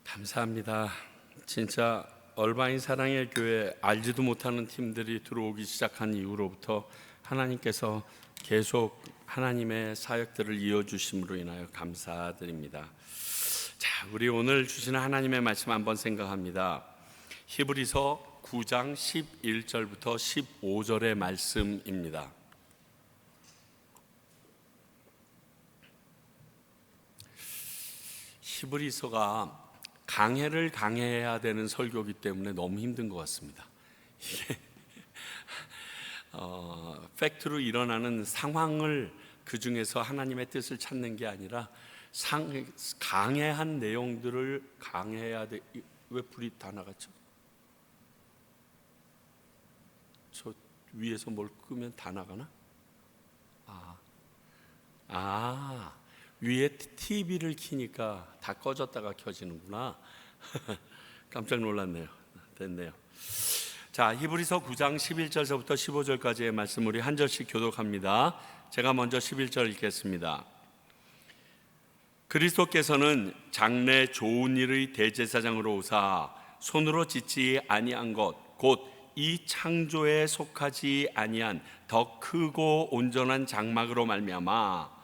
감사합니다. 진짜 얼바인 사랑의 교회 알지도 못하는 팀들이 들어오기 시작한 이후로부터 하나님께서 계속 하나님의 사역들을 이어주심으로 인하여 감사드립니다. 자, 우리 오늘 주시는 하나님의 말씀 한번 생각합니다. 히브리서 9장 11절부터 15절의 말씀입니다. 히브리서가 강해를 강해해야 되는 설교이기 때문에 너무 힘든 것 같습니다. 이게 팩트로 일어나는 상황을 그 중에서 하나님의 뜻을 찾는 게 아니라 강해한 내용들을 강해해야 돼. 왜 불이 다 나갔죠? 저 위에서 뭘 끄면 다 나가나? 위에 TV를 켜니까 다 꺼졌다가 켜지는구나. 깜짝 놀랐네요. 됐네요. 자, 히브리서 9장 11절서부터 15절까지의 말씀 우리 한 절씩 교독합니다. 제가 먼저 11절 읽겠습니다. 그리스도께서는 장래 좋은 일의 대제사장으로 오사 손으로 짓지 아니한 것 곧 이 창조에 속하지 아니한 더 크고 온전한 장막으로 말미암아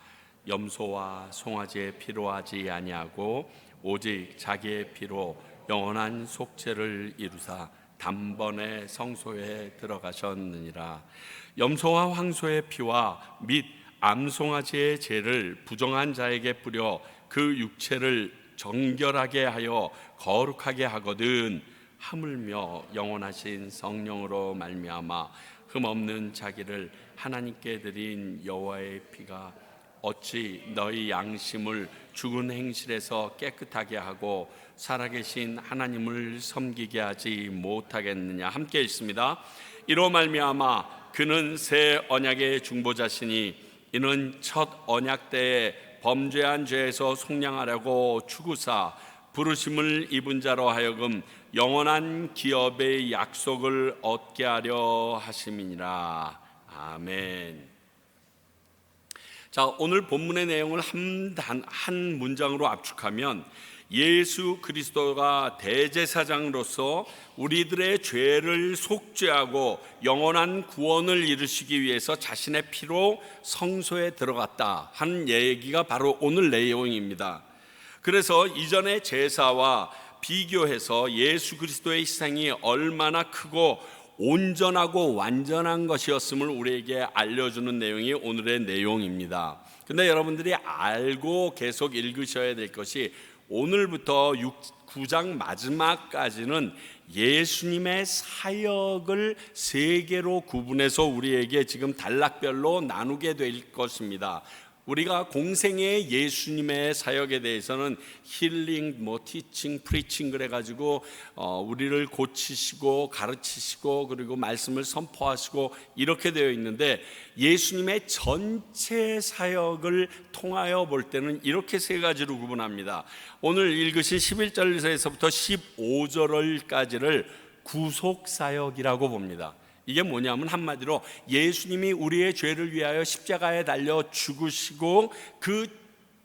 염소와 송아지의 피로 하지 아니하고 오직 자기의 피로 영원한 속죄를 이루사 단번에 성소에 들어가셨느니라. 염소와 황소의 피와 및 암송아지의 죄를 부정한 자에게 뿌려 그 육체를 정결하게 하여 거룩하게 하거든 하물며 영원하신 성령으로 말미암아 흠없는 자기를 하나님께 드린 여호와의 피가 어찌 너희 양심을 죽은 행실에서 깨끗하게 하고 살아계신 하나님을 섬기게 하지 못하겠느냐. 함께 읽습니다. 이로 말미암아 그는 새 언약의 중보자시니 이는 첫 언약 때에 범죄한 죄에서 속량하려고 추구사 부르심을 입은 자로 하여금 영원한 기업의 약속을 얻게 하려 하심이니라. 아멘. 자, 오늘 본문의 내용을 한 문장으로 압축하면 예수 그리스도가 대제사장으로서 우리들의 죄를 속죄하고 영원한 구원을 이루시기 위해서 자신의 피로 성소에 들어갔다 하는 얘기가 바로 오늘 내용입니다. 그래서 이전의 제사와 비교해서 예수 그리스도의 희생이 얼마나 크고 온전하고 완전한 것이었음을 우리에게 알려주는 내용이 오늘의 내용입니다. 근데 여러분들이 알고 계속 읽으셔야 될 것이 오늘부터 9장 마지막까지는 예수님의 사역을 세 개로 구분해서 우리에게 지금 단락별로 나누게 될 것입니다. 우리가 공생의 예수님의 사역에 대해서는 힐링, 티칭, 프리칭 그래가지고 우리를 고치시고 가르치시고 그리고 말씀을 선포하시고 이렇게 되어 있는데 예수님의 전체 사역을 통하여 볼 때는 이렇게 세 가지로 구분합니다. 오늘 읽으신 11절에서부터 15절까지를 구속사역이라고 봅니다. 이게 뭐냐면 한마디로 예수님이 우리의 죄를 위하여 십자가에 달려 죽으시고 그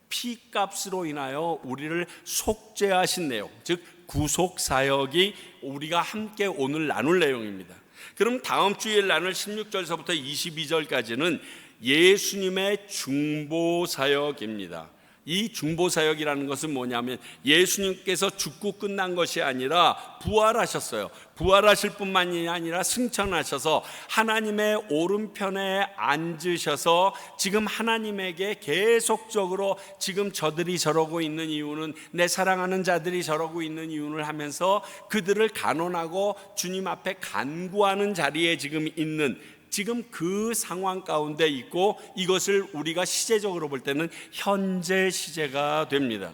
피값으로 인하여 우리를 속죄하신 내용, 즉 구속사역이 우리가 함께 오늘 나눌 내용입니다. 그럼 다음 주일 나눌 16절서부터 22절까지는 예수님의 중보사역입니다. 이 중보사역이라는 것은 뭐냐면 예수님께서 죽고 끝난 것이 아니라 부활하셨어요. 부활하실 뿐만이 아니라 승천하셔서 하나님의 오른편에 앉으셔서 지금 하나님에게 계속적으로 지금 저들이 저러고 있는 이유는 내 사랑하는 자들이 저러고 있는 이유를 하면서 그들을 간언하고 주님 앞에 간구하는 자리에 지금 있는 지금 그 상황 가운데 있고 이것을 우리가 시제적으로 볼 때는 현재 시제가 됩니다.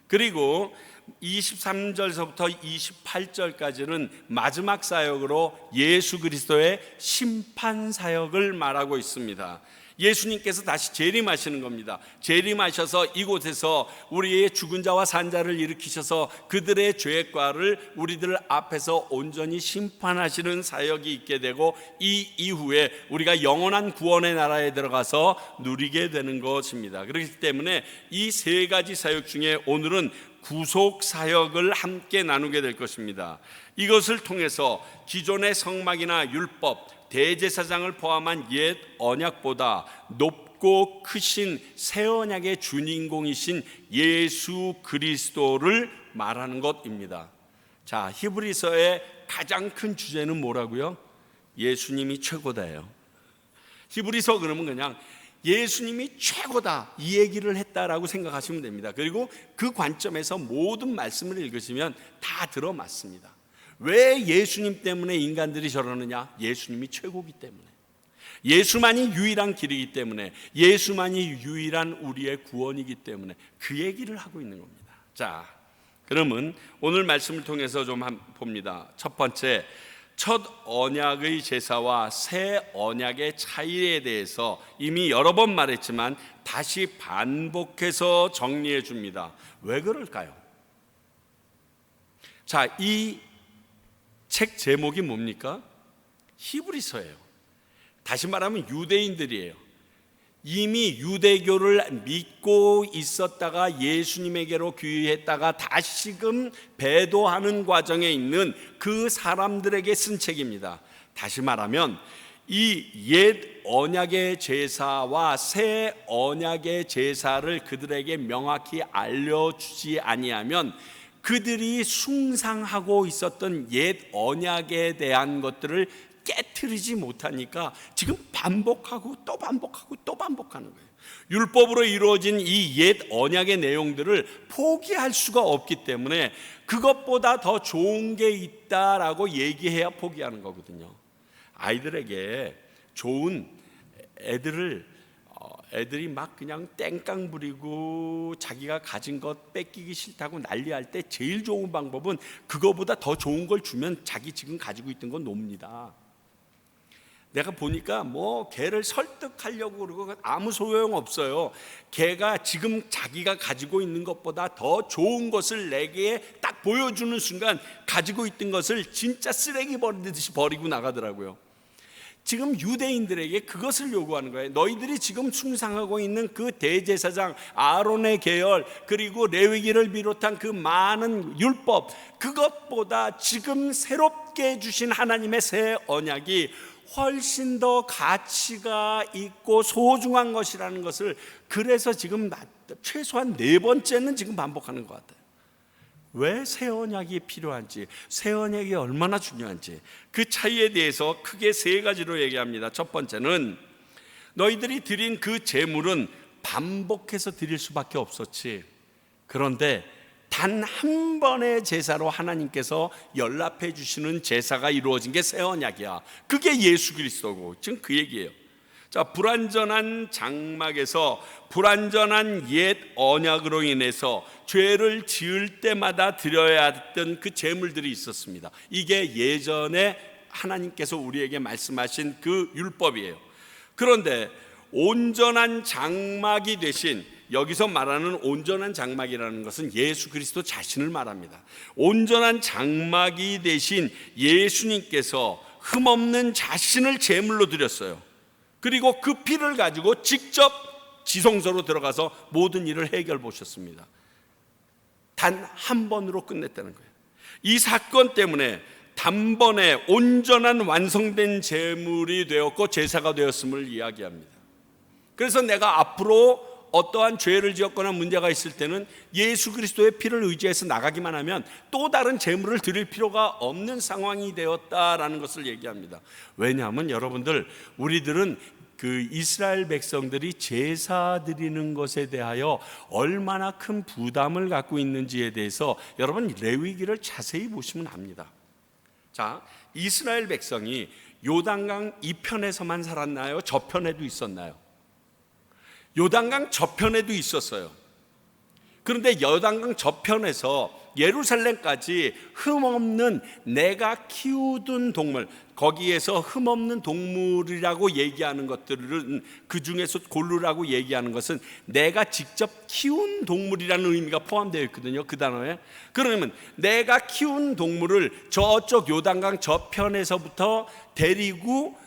그리고 23절서부터 28절까지는 마지막 사역으로 예수 그리스도의 심판 사역을 말하고 있습니다. 예수님께서 다시 재림하시는 겁니다. 재림하셔서 이곳에서 우리의 죽은 자와 산 자를 일으키셔서 그들의 죄과를 우리들 앞에서 온전히 심판하시는 사역이 있게 되고 이 이후에 우리가 영원한 구원의 나라에 들어가서 누리게 되는 것입니다. 그렇기 때문에 이 세 가지 사역 중에 오늘은 구속 사역을 함께 나누게 될 것입니다. 이것을 통해서 기존의 성막이나 율법, 대제사장을 포함한 옛 언약보다 높고 크신 새 언약의 주인공이신 예수 그리스도를 말하는 것입니다. 자, 히브리서의 가장 큰 주제는 뭐라고요? 예수님이 최고다예요. 히브리서 그러면 그냥 예수님이 최고다 이 얘기를 했다라고 생각하시면 됩니다. 그리고 그 관점에서 모든 말씀을 읽으시면 다 들어맞습니다. 왜 예수님 때문에 인간들이 저러느냐? 예수님이 최고기 때문에, 예수만이 유일한 길이기 때문에, 예수만이 유일한 우리의 구원이기 때문에 그 얘기를 하고 있는 겁니다. 자, 그러면 오늘 말씀을 통해서 좀 봅니다. 첫 번째, 첫 언약의 제사와 새 언약의 차이에 대해서 이미 여러 번 말했지만 다시 반복해서 정리해 줍니다. 왜 그럴까요? 자, 이 책 제목이 뭡니까? 히브리서예요. 다시 말하면 유대인들이에요. 이미 유대교를 믿고 있었다가 예수님에게로 귀의했다가 다시금 배도하는 과정에 있는 그 사람들에게 쓴 책입니다. 다시 말하면 이 옛 언약의 제사와 새 언약의 제사를 그들에게 명확히 알려주지 아니하면 그들이 숭상하고 있었던 옛 언약에 대한 것들을 깨트리지 못하니까 지금 반복하고 또 반복하고 또 반복하는 거예요. 율법으로 이루어진 이 옛 언약의 내용들을 포기할 수가 없기 때문에 그것보다 더 좋은 게 있다라고 얘기해야 포기하는 거거든요. 아이들에게 좋은 애들이 막 그냥 땡깡 부리고 자기가 가진 것 뺏기기 싫다고 난리할 때 제일 좋은 방법은 그거보다 더 좋은 걸 주면 자기 지금 가지고 있던 건 놉니다. 내가 보니까 뭐 걔를 설득하려고 그러고 아무 소용 없어요. 걔가 지금 자기가 가지고 있는 것보다 더 좋은 것을 내게 딱 보여주는 순간 가지고 있던 것을 진짜 쓰레기 버리듯이 버리고 나가더라고요. 지금 유대인들에게 그것을 요구하는 거예요. 너희들이 지금 숭상하고 있는 그 대제사장 아론의 계열, 그리고 레위기를 비롯한 그 많은 율법, 그것보다 지금 새롭게 주신 하나님의 새 언약이 훨씬 더 가치가 있고 소중한 것이라는 것을, 그래서 지금 최소한 4번째는 지금 반복하는 것 같아요. 왜 새 언약이 필요한지, 새 언약이 얼마나 중요한지 그 차이에 대해서 크게 3가지로 얘기합니다. 첫 번째는 너희들이 드린 그 제물은 반복해서 드릴 수밖에 없었지, 그런데 단 한 번의 제사로 하나님께서 연락해 주시는 제사가 이루어진 게 새 언약이야. 그게 예수 그리스도고, 지금 그 얘기예요. 자, 불완전한 장막에서 불완전한 옛 언약으로 인해서 죄를 지을 때마다 드려야 했던 그 제물들이 있었습니다. 이게 예전에 하나님께서 우리에게 말씀하신 그 율법이에요. 그런데 온전한 장막이 되신, 여기서 말하는 온전한 장막이라는 것은 예수 그리스도 자신을 말합니다. 온전한 장막이 되신 예수님께서 흠없는 자신을 제물로 드렸어요. 그리고 그 피를 가지고 직접 지성소로 들어가서 모든 일을 해결 보셨습니다. 단 한 번으로 끝냈다는 거예요. 이 사건 때문에 단번에 온전한 완성된 제물이 되었고 제사가 되었음을 이야기합니다. 그래서 내가 앞으로 어떠한 죄를 지었거나 문제가 있을 때는 예수 그리스도의 피를 의지해서 나가기만 하면 또 다른 제물을 드릴 필요가 없는 상황이 되었다라는 것을 얘기합니다. 왜냐하면 여러분들, 우리들은 그 이스라엘 백성들이 제사 드리는 것에 대하여 얼마나 큰 부담을 갖고 있는지에 대해서 여러분 레위기를 자세히 보시면 압니다. 자, 이스라엘 백성이 요단강 이편에서만 살았나요? 저편에도 있었나요? 요단강 저편에도 있었어요. 그런데 요단강 저편에서 예루살렘까지 흠없는 내가 키우던 동물, 거기에서 흠없는 동물이라고 얘기하는 것들은, 그 중에서 고르라고 얘기하는 것은 내가 직접 키운 동물이라는 의미가 포함되어 있거든요, 그 단어에. 그러면 내가 키운 동물을 저쪽 요단강 저편에서부터 데리고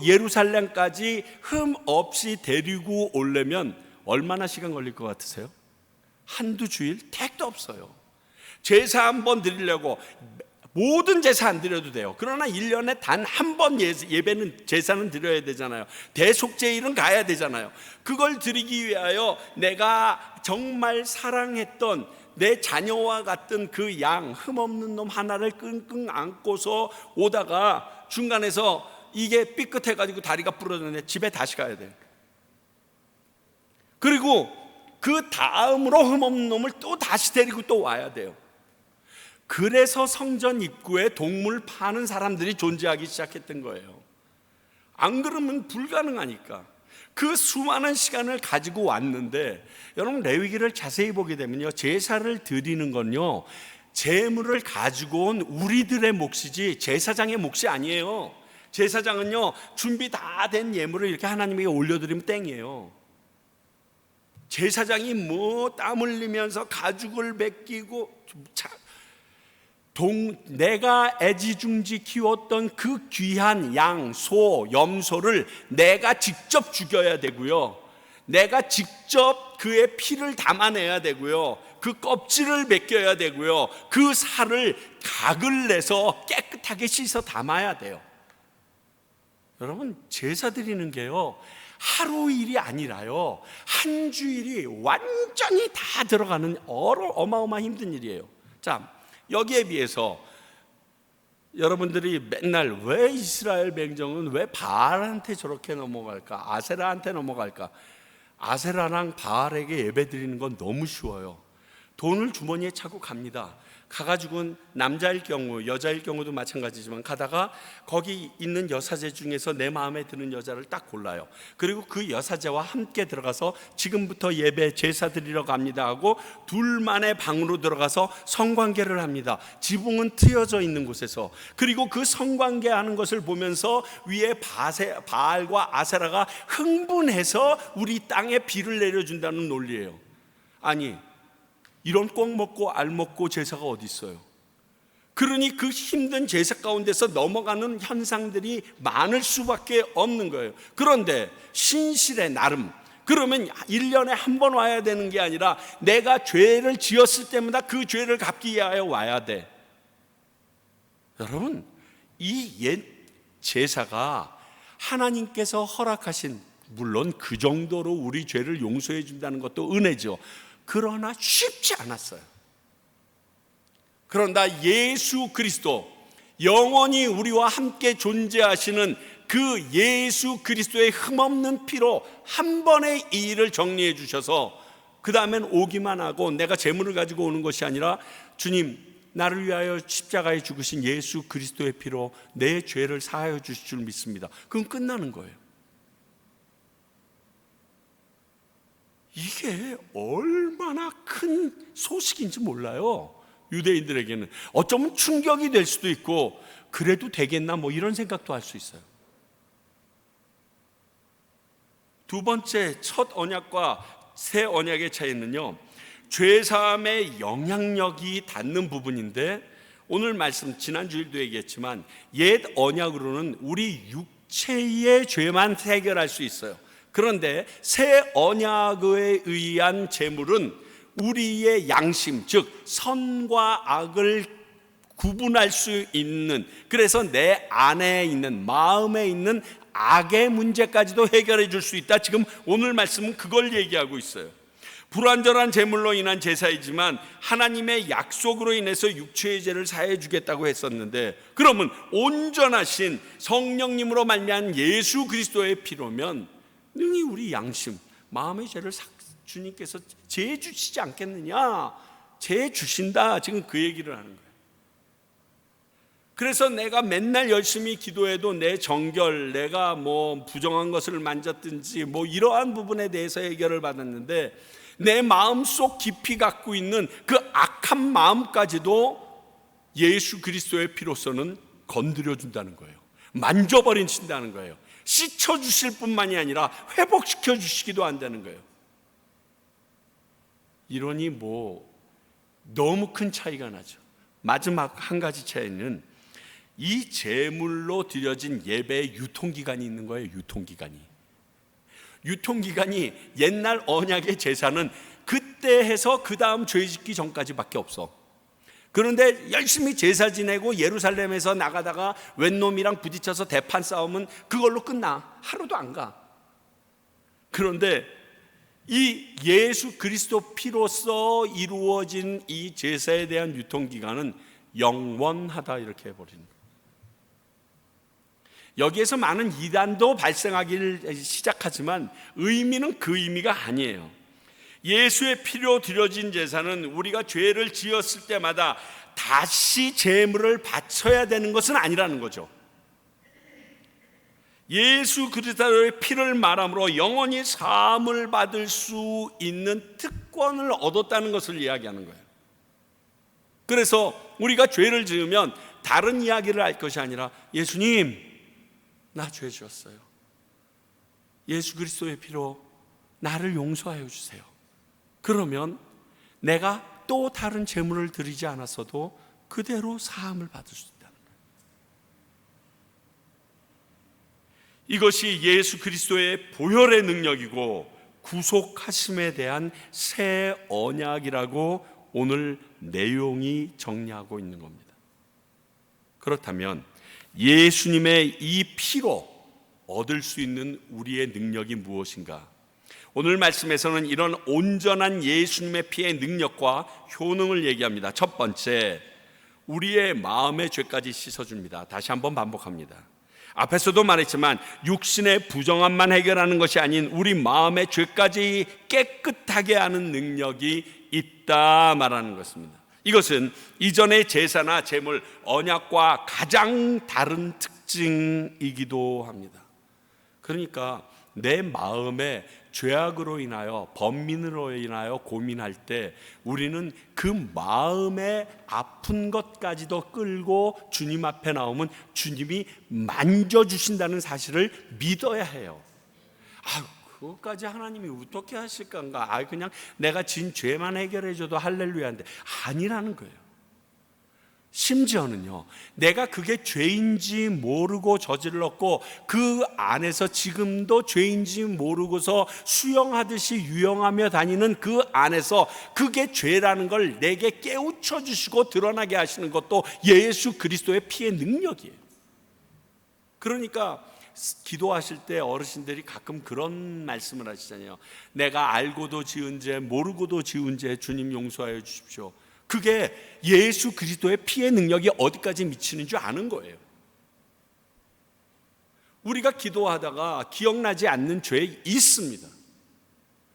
예루살렘까지 흠 없이 데리고 오려면 얼마나 시간 걸릴 것 같으세요? 한두 주일 택도 없어요. 제사 한 번 드리려고 모든 제사 안 드려도 돼요. 그러나 1년에 단 한 번 예배는, 제사는 드려야 되잖아요. 대속제일은 가야 되잖아요. 그걸 드리기 위하여 내가 정말 사랑했던 내 자녀와 같은 그 양, 흠없는 놈 하나를 끙끙 안고서 오다가 중간에서 이게 삐끗해가지고 다리가 부러졌는데 집에 다시 가야 돼요. 그리고 그 다음으로 흠없는 놈을 또 다시 데리고 또 와야 돼요. 그래서 성전 입구에 동물 파는 사람들이 존재하기 시작했던 거예요. 안 그러면 불가능하니까. 그 수많은 시간을 가지고 왔는데, 여러분 레위기를 자세히 보게 되면요, 제사를 드리는 건요, 제물을 가지고 온 우리들의 몫이지 제사장의 몫이 아니에요. 제사장은요, 준비 다 된 예물을 이렇게 하나님에게 올려드리면 땡이에요. 제사장이 뭐 땀 흘리면서 가죽을 벗기고, 내가 애지중지 키웠던 그 귀한 양, 소, 염소를 내가 직접 죽여야 되고요, 내가 직접 그의 피를 담아내야 되고요, 그 껍질을 벗겨야 되고요, 그 살을 각을 내서 깨끗하게 씻어 담아야 돼요. 여러분, 제사 드리는 게요, 하루 일이 아니라요, 한 주일이 완전히 다 들어가는 어마어마한 힘든 일이에요. 자, 여기에 비해서 여러분들이 맨날 왜 이스라엘 백성은 왜 바알한테 저렇게 넘어갈까, 아세라한테 넘어갈까? 아세라랑 바알에게 예배 드리는 건 너무 쉬워요. 돈을 주머니에 차고 갑니다. 가가지고는 남자일 경우, 여자일 경우도 마찬가지지만 가다가 거기 있는 여사제 중에서 내 마음에 드는 여자를 딱 골라요. 그리고 그 여사제와 함께 들어가서 지금부터 예배 제사 드리러 갑니다 하고 둘만의 방으로 들어가서 성관계를 합니다. 지붕은 트여져 있는 곳에서. 그리고 그 성관계하는 것을 보면서 위에 바알과 아세라가 흥분해서 우리 땅에 비를 내려준다는 논리예요. 아니, 이런 꼭 먹고 알 먹고 제사가 어디 있어요? 그러니 그 힘든 제사 가운데서 넘어가는 현상들이 많을 수밖에 없는 거예요. 그런데 신실의 나름, 그러면 1년에 한 번 와야 되는 게 아니라 내가 죄를 지었을 때마다 그 죄를 갚기 위하여 와야 돼. 여러분, 이 옛 제사가 하나님께서 허락하신, 물론 그 정도로 우리 죄를 용서해 준다는 것도 은혜죠. 그러나 쉽지 않았어요. 그런다 예수 그리스도, 영원히 우리와 함께 존재하시는 그 예수 그리스도의 흠없는 피로 한 번에 이 일을 정리해 주셔서 그 다음엔 오기만 하고 내가 재물을 가지고 오는 것이 아니라 주님, 나를 위하여 십자가에 죽으신 예수 그리스도의 피로 내 죄를 사하여 주실 줄 믿습니다. 그건 끝나는 거예요. 이게 얼마나 큰 소식인지 몰라요. 유대인들에게는 어쩌면 충격이 될 수도 있고, 그래도 되겠나 뭐 이런 생각도 할 수 있어요. 두 번째, 첫 언약과 새 언약의 차이는요, 죄사함의 영향력이 닿는 부분인데, 오늘 말씀 지난 주일도 얘기했지만 옛 언약으로는 우리 육체의 죄만 해결할 수 있어요. 그런데 새 언약에 의한 제물은 우리의 양심, 즉 선과 악을 구분할 수 있는, 그래서 내 안에 있는, 마음에 있는 악의 문제까지도 해결해 줄 수 있다. 지금 오늘 말씀은 그걸 얘기하고 있어요. 불완전한 제물로 인한 제사이지만 하나님의 약속으로 인해서 육체의 죄를 사해 주겠다고 했었는데, 그러면 온전하신 성령님으로 말미암은 예수 그리스도의 피로면 능히 우리 양심, 마음의 죄를 주님께서 죄 주시지 않겠느냐? 죄 주신다. 지금 그 얘기를 하는 거예요. 그래서 내가 맨날 열심히 기도해도 내 정결, 내가 뭐 부정한 것을 만졌든지 뭐 이러한 부분에 대해서 해결을 받았는데, 내 마음속 깊이 갖고 있는 그 악한 마음까지도 예수 그리스도의 피로서는 건드려 준다는 거예요. 만져버린다는 거예요. 씻어주실 뿐만이 아니라 회복시켜 주시기도 한다는 거예요. 이러니 뭐 너무 큰 차이가 나죠. 마지막 한 가지 차이는 이 제물로 드려진 예배의 유통기간이 있는 거예요. 유통기간이 옛날 언약의 제사는 그 그때 해서 그 다음 죄 짓기 전까지밖에 없어. 그런데 열심히 제사 지내고 예루살렘에서 나가다가 웬놈이랑 부딪혀서 대판 싸움은 그걸로 끝나. 하루도 안 가. 그런데 이 예수 그리스도 피로써 이루어진 이 제사에 대한 유통기간은 영원하다, 이렇게 해버리는 거예요. 여기에서 많은 이단도 발생하기 시작하지만 의미는 그 의미가 아니에요. 예수의 피로 드려진 제사는 우리가 죄를 지었을 때마다 다시 제물을 바쳐야 되는 것은 아니라는 거죠. 예수 그리스도의 피를 말함으로 영원히 사함을 받을 수 있는 특권을 얻었다는 것을 이야기하는 거예요. 그래서 우리가 죄를 지으면 다른 이야기를 할 것이 아니라, 예수님, 나 죄 지었어요. 예수 그리스도의 피로 나를 용서하여 주세요. 그러면 내가 또 다른 제물을 드리지 않았어도 그대로 사함을 받을 수 있다는 거예요. 이것이 예수 그리스도의 보혈의 능력이고 구속하심에 대한 새 언약이라고 오늘 내용이 정리하고 있는 겁니다. 그렇다면 예수님의 이 피로 얻을 수 있는 우리의 능력이 무엇인가? 오늘 말씀에서는 이런 온전한 예수님의 피의 능력과 효능을 얘기합니다. 첫 번째, 우리의 마음의 죄까지 씻어줍니다. 다시 한번 반복합니다. 앞에서도 말했지만 육신의 부정함만 해결하는 것이 아닌 우리 마음의 죄까지 깨끗하게 하는 능력이 있다 말하는 것입니다. 이것은 이전의 제사나 제물, 언약과 가장 다른 특징이기도 합니다. 그러니까 내 마음에 죄악으로 인하여, 범민으로 인하여 고민할 때 우리는 그 마음의 아픈 것까지도 끌고 주님 앞에 나오면 주님이 만져주신다는 사실을 믿어야 해요. 그것까지 하나님이 어떻게 하실 건가? 그냥 내가 진 죄만 해결해줘도 할렐루야인데, 아니라는 거예요. 심지어는요, 내가 그게 죄인지 모르고 저질렀고 그 안에서 지금도 죄인지 모르고서 수영하듯이 유영하며 다니는 그 안에서 그게 죄라는 걸 내게 깨우쳐 주시고 드러나게 하시는 것도 예수 그리스도의 피의 능력이에요. 그러니까 기도하실 때 어르신들이 가끔 그런 말씀을 하시잖아요. 내가 알고도 지은 죄, 모르고도 지은 죄 주님 용서하여 주십시오. 그게 예수 그리스도의 피의 능력이 어디까지 미치는 줄 아는 거예요. 우리가 기도하다가 기억나지 않는 죄 있습니다.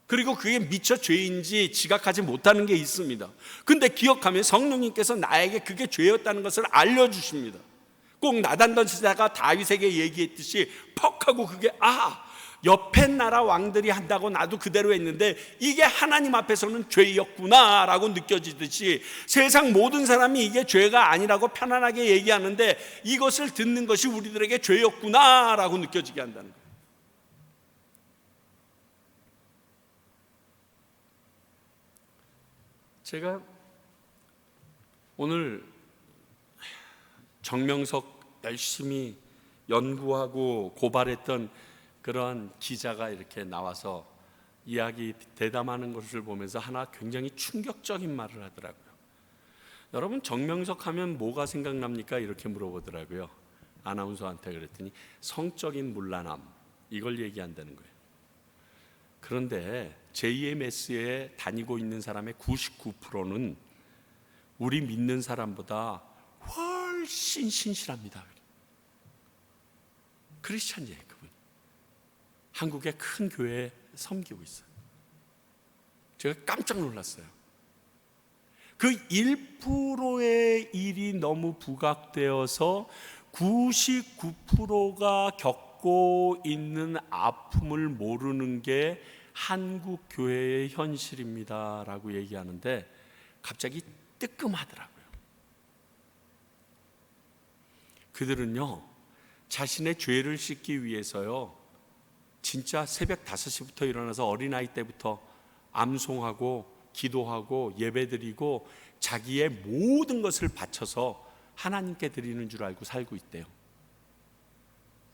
그리고 그게 미처 죄인지 지각하지 못하는 게 있습니다. 근데 기억하면 성령님께서 나에게 그게 죄였다는 것을 알려주십니다. 꼭 나단 던지다가 다윗에게 얘기했듯이 퍽 하고 그게 옆에 나라 왕들이 한다고 나도 그대로 했는데 이게 하나님 앞에서는 죄였구나 라고 느껴지듯이 세상 모든 사람이 이게 죄가 아니라고 편안하게 얘기하는데 이것을 듣는 것이 우리들에게 죄였구나 라고 느껴지게 한다는 거예요. 제가 오늘 정명석 열심히 연구하고 고발했던 그러한 기자가 이렇게 나와서 이야기 대담하는 것을 보면서 하나 굉장히 충격적인 말을 하더라고요. 여러분, 정명석 하면 뭐가 생각납니까? 이렇게 물어보더라고요. 아나운서한테 그랬더니 성적인 문란함, 이걸 얘기한다는 거예요. 그런데 JMS에 다니고 있는 사람의 99%는 우리 믿는 사람보다 훨씬 신실합니다. 크리스찬이에요, 그분. 한국의 큰 교회에 섬기고 있어요. 제가 깜짝 놀랐어요. 그 1%의 일이 너무 부각되어서 99%가 겪고 있는 아픔을 모르는 게 한국 교회의 현실입니다 라고 얘기하는데 갑자기 뜨끔하더라고요. 그들은요, 자신의 죄를 씻기 위해서요, 진짜 새벽 5시부터 일어나서 어린아이 때부터 암송하고 기도하고 예배드리고 자기의 모든 것을 바쳐서 하나님께 드리는 줄 알고 살고 있대요.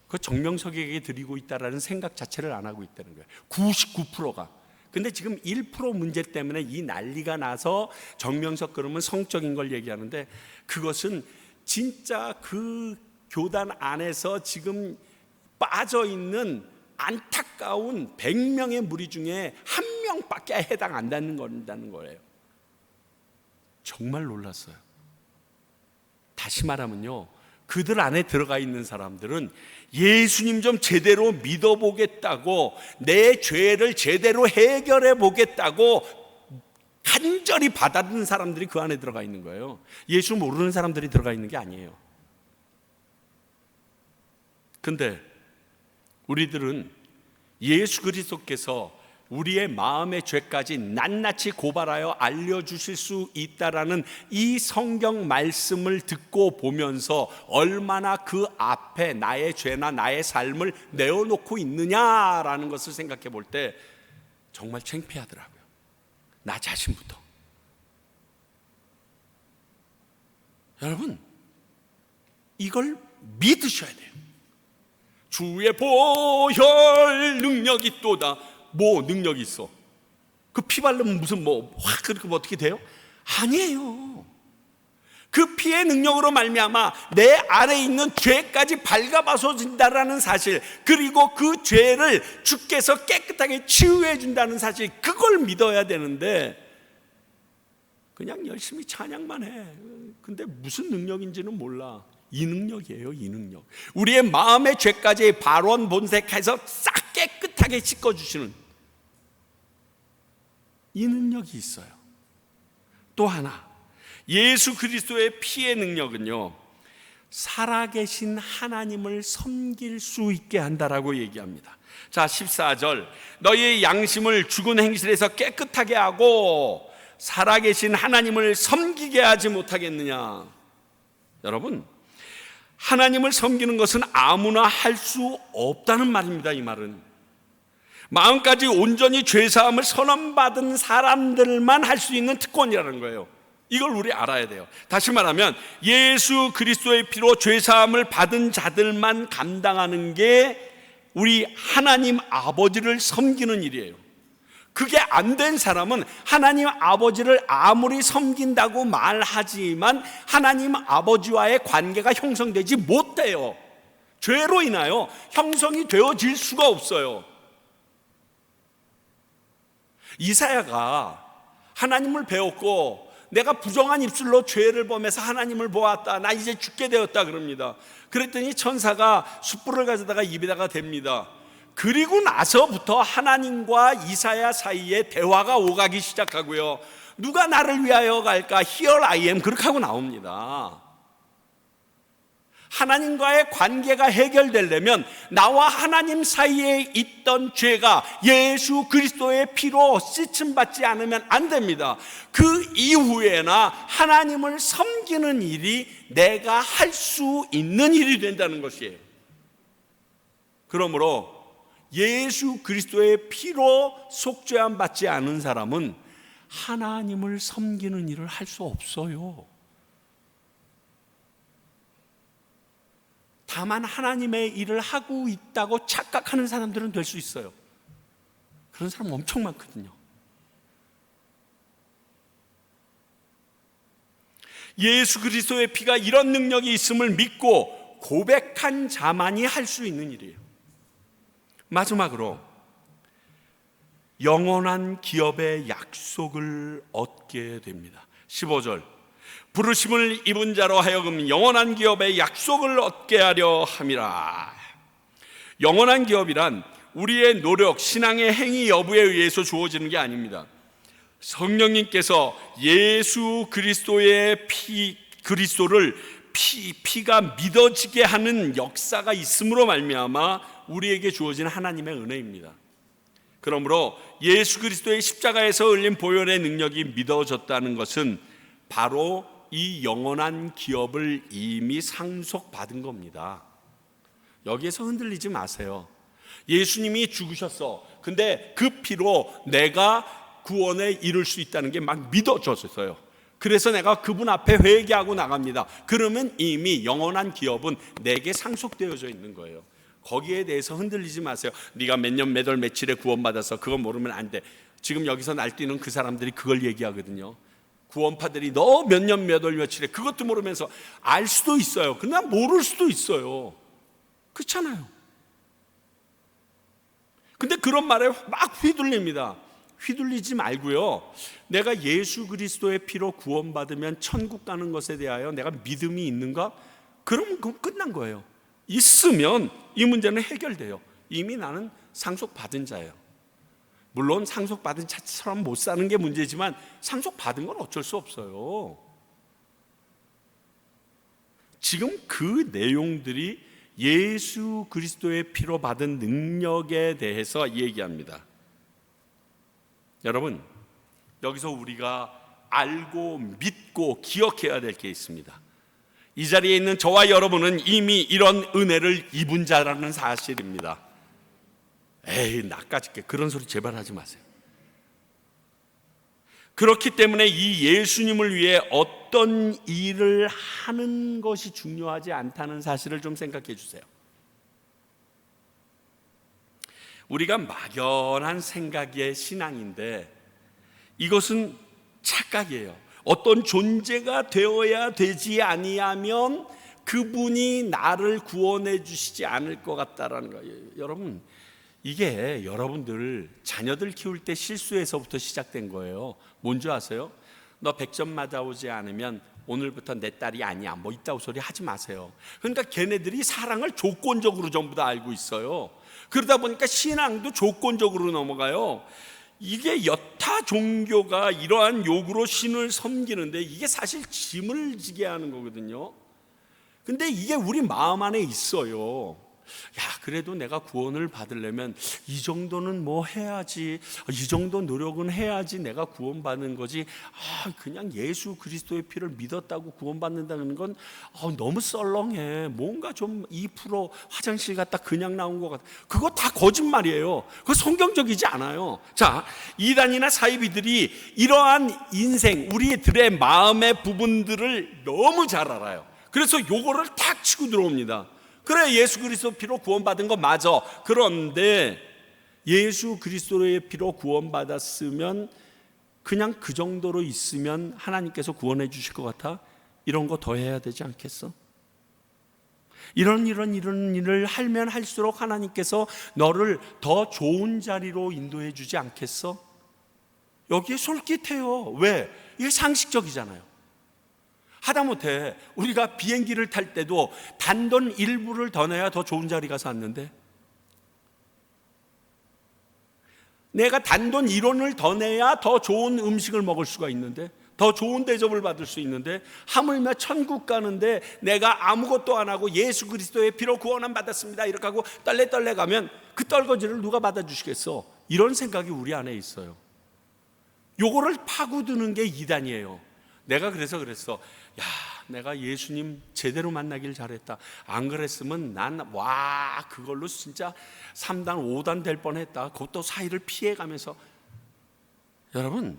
그 정명석에게 드리고 있다라는 생각 자체를 안 하고 있다는 거예요. 99%가. 근데 지금 1% 문제 때문에 이 난리가 나서 정명석 그러면 성적인 걸 얘기하는데, 그것은 진짜 그 교단 안에서 지금 빠져 있는 안타까운 100명의 무리 중에 한 명밖에 해당 안 된다는 거예요. 정말 놀랐어요. 다시 말하면요, 그들 안에 들어가 있는 사람들은 예수님 좀 제대로 믿어보겠다고, 내 죄를 제대로 해결해 보겠다고 간절히 받아들이는 사람들이 그 안에 들어가 있는 거예요. 예수 모르는 사람들이 들어가 있는 게 아니에요. 근데 우리들은 예수 그리스도께서 우리의 마음의 죄까지 낱낱이 고발하여 알려주실 수 있다라는 이 성경 말씀을 듣고 보면서 얼마나 그 앞에 나의 죄나 나의 삶을 내어놓고 있느냐라는 것을 생각해 볼 때 정말 창피하더라고요. 나 자신부터. 여러분, 이걸 믿으셔야 돼요. 주의 보혈 능력이 있도다. 뭐 능력이 있어? 그 피 바르면 무슨 확 그렇게 어떻게 돼요? 아니에요. 그 피의 능력으로 말미암아 내 안에 있는 죄까지 발가벗어진다라는 사실, 그리고 그 죄를 주께서 깨끗하게 치유해 준다는 사실, 그걸 믿어야 되는데 그냥 열심히 찬양만 해. 근데 무슨 능력인지는 몰라. 이 능력이에요, 이 능력. 우리의 마음의 죄까지 발원 본색해서 싹 깨끗하게 씻어주시는 이 능력이 있어요. 또 하나, 예수 그리스도의 피의 능력은요, 살아계신 하나님을 섬길 수 있게 한다라고 얘기합니다. 자, 14절, 너희의 양심을 죽은 행실에서 깨끗하게 하고 살아계신 하나님을 섬기게 하지 못하겠느냐. 여러분, 하나님을 섬기는 것은 아무나 할 수 없다는 말입니다. 이 말은 마음까지 온전히 죄사함을 선언받은 사람들만 할 수 있는 특권이라는 거예요. 이걸 우리 알아야 돼요. 다시 말하면 예수 그리스도의 피로 죄사함을 받은 자들만 감당하는 게 우리 하나님 아버지를 섬기는 일이에요. 그게 안 된 사람은 하나님 아버지를 아무리 섬긴다고 말하지만 하나님 아버지와의 관계가 형성되지 못해요. 죄로 인하여 형성이 되어질 수가 없어요. 이사야가 하나님을 배웠고 내가 부정한 입술로 죄를 범해서 하나님을 보았다, 나 이제 죽게 되었다 그럽니다. 그랬더니 천사가 숯불을 가져다가 입에다가 댑니다. 그리고 나서부터 하나님과 이사야 사이에 대화가 오가기 시작하고요, 누가 나를 위하여 갈까? Here I am, 그렇게 하고 나옵니다. 하나님과의 관계가 해결되려면 나와 하나님 사이에 있던 죄가 예수 그리스도의 피로 씻음받지 않으면 안 됩니다. 그 이후에나 하나님을 섬기는 일이 내가 할 수 있는 일이 된다는 것이에요. 그러므로 예수 그리스도의 피로 속죄함 받지 않은 사람은 하나님을 섬기는 일을 할 수 없어요. 다만 하나님의 일을 하고 있다고 착각하는 사람들은 될 수 있어요. 그런 사람 엄청 많거든요. 예수 그리스도의 피가 이런 능력이 있음을 믿고 고백한 자만이 할 수 있는 일이에요. 마지막으로 영원한 기업의 약속을 얻게 됩니다. 15절, 부르심을 입은 자로 하여금 영원한 기업의 약속을 얻게 하려 함이라. 영원한 기업이란 우리의 노력, 신앙의 행위 여부에 의해서 주어지는 게 아닙니다. 성령님께서 예수 그리스도의 그리스도를 피가 믿어지게 하는 역사가 있음으로 말미암아 우리에게 주어진 하나님의 은혜입니다. 그러므로 예수 그리스도의 십자가에서 흘린 보혈의 능력이 믿어졌다는 것은 바로 이 영원한 기업을 이미 상속받은 겁니다. 여기에서 흔들리지 마세요. 예수님이 죽으셨어. 근데 그 피로 내가 구원에 이룰 수 있다는 게 막 믿어졌어요. 그래서 내가 그분 앞에 회개하고 나갑니다. 그러면 이미 영원한 기업은 내게 상속되어져 있는 거예요. 거기에 대해서 흔들리지 마세요. 네가 몇 년 몇 월 며칠에 구원받아서 그거 모르면 안 돼. 지금 여기서 날뛰는 그 사람들이 그걸 얘기하거든요. 구원파들이 너 몇 년 몇 월 며칠에 그것도 모르면서 알 수도 있어요. 그러나 모를 수도 있어요. 그렇잖아요. 근데 그런 말에 막 휘둘립니다. 휘둘리지 말고요. 내가 예수 그리스도의 피로 구원받으면 천국 가는 것에 대하여 내가 믿음이 있는가? 그러면 그건 끝난 거예요. 있으면 이 문제는 해결돼요. 이미 나는 상속받은 자예요. 물론 상속받은 자처럼 못 사는 게 문제지만 상속받은 건 어쩔 수 없어요. 지금 그 내용들이 예수 그리스도의 피로 받은 능력에 대해서 얘기합니다. 여러분, 여기서 우리가 알고 믿고 기억해야 될 게 있습니다. 이 자리에 있는 저와 여러분은 이미 이런 은혜를 입은 자라는 사실입니다. 에이, 나까짓게 그런 소리 제발 하지 마세요. 그렇기 때문에 이 예수님을 위해 어떤 일을 하는 것이 중요하지 않다는 사실을 좀 생각해 주세요. 우리가 막연한 생각의 신앙인데 이것은 착각이에요. 어떤 존재가 되어야 되지 아니하면 그분이 나를 구원해 주시지 않을 것 같다라는 거예요. 여러분, 이게 여러분들 자녀들 키울 때 실수에서부터 시작된 거예요. 뭔지 아세요? 너 100점 맞아오지 않으면 오늘부터 내 딸이 아니야, 뭐 이따구 소리 하지 마세요. 그러니까 걔네들이 사랑을 조건적으로 전부 다 알고 있어요. 그러다 보니까 신앙도 조건적으로 넘어가요. 이게 여타 종교가 이러한 요구로 신을 섬기는데 이게 사실 짐을 지게 하는 거거든요. 근데 이게 우리 마음 안에 있어요. 야, 그래도 내가 구원을 받으려면 이 정도는 뭐 해야지, 이 정도 노력은 해야지 내가 구원받는 거지. 그냥 예수 그리스도의 피를 믿었다고 구원받는다는 건 너무 썰렁해. 뭔가 좀 2% 화장실 갔다 그냥 나온 것 같아. 그거 다 거짓말이에요. 그거 성경적이지 않아요. 자, 이단이나 사이비들이 이러한 인생, 우리들의 마음의 부분들을 너무 잘 알아요. 그래서 요거를 탁 치고 들어옵니다. 그래, 예수 그리스도 피로 구원받은 거 맞아. 그런데 예수 그리스도의 피로 구원받았으면 그냥 그 정도로 있으면 하나님께서 구원해 주실 것 같아? 이런 거 더 해야 되지 않겠어? 이런 일을 하면 할수록 하나님께서 너를 더 좋은 자리로 인도해 주지 않겠어? 여기에 솔깃해요. 왜? 이게 상식적이잖아요. 하다못해 우리가 비행기를 탈 때도 단돈 일부를 더 내야 더 좋은 자리 가서 앉는데, 내가 단돈 1원을 더 내야 더 좋은 음식을 먹을 수가 있는데, 더 좋은 대접을 받을 수 있는데, 하물며 천국 가는데 내가 아무것도 안 하고 예수 그리스도의 피로 구원함 받았습니다 이렇게 하고 떨레 가면 그 떨거지를 누가 받아주시겠어? 이런 생각이 우리 안에 있어요. 요거를 파고드는 게 이단이에요. 내가 그래서 그랬어. 야, 내가 예수님 제대로 만나길 잘했다. 안 그랬으면 그걸로 진짜 3단 5단 될 뻔했다. 그것도 사이를 피해가면서. 여러분,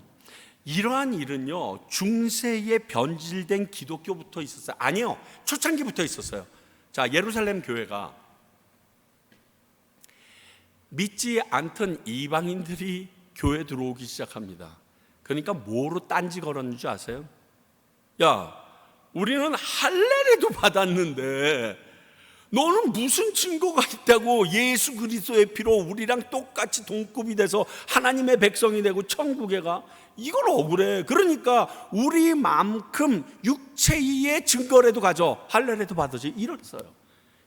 이러한 일은요 중세에 변질된 기독교부터 있었어요. 아니요, 초창기부터 있었어요. 자, 예루살렘 교회가 믿지 않던 이방인들이 교회 들어오기 시작합니다. 그러니까 뭐로 딴지 걸었는 줄 아세요? 야, 우리는 할례라도 받았는데 너는 무슨 증거가 있다고 예수 그리스도의 피로 우리랑 똑같이 동급이 돼서 하나님의 백성이 되고 천국에 가? 이건 억울해. 그러니까 우리만큼 육체의 증거라도 가져, 할례라도 받아지, 이랬어요.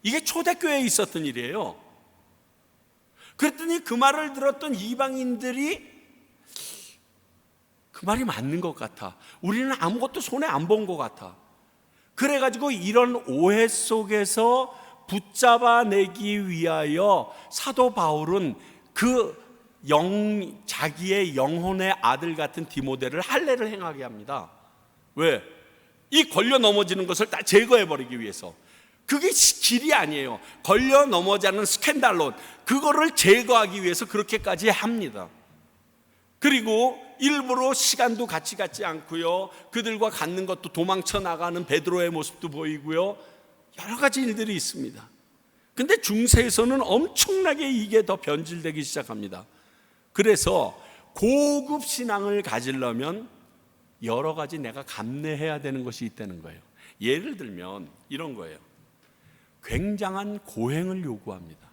이게 초대교회에 있었던 일이에요. 그랬더니 그 말을 들었던 이방인들이 그 말이 맞는 것 같아. 우리는 아무것도 손에 안 본 것 같아. 그래가지고 이런 오해 속에서 붙잡아내기 위하여 사도 바울은 자기의 영혼의 아들 같은 디모데를 할례를 행하게 합니다. 왜? 이 걸려 넘어지는 것을 다 제거해버리기 위해서. 그게 길이 아니에요. 걸려 넘어지는 스캔들론, 그거를 제거하기 위해서 그렇게까지 합니다. 그리고 일부러 시간도 같이 갖지 않고요, 그들과 갖는 것도 도망쳐 나가는 베드로의 모습도 보이고요, 여러 가지 일들이 있습니다. 근데 중세에서는 엄청나게 이게 더 변질되기 시작합니다. 그래서 고급 신앙을 가지려면 여러 가지 내가 감내해야 되는 것이 있다는 거예요. 예를 들면 이런 거예요. 굉장한 고행을 요구합니다.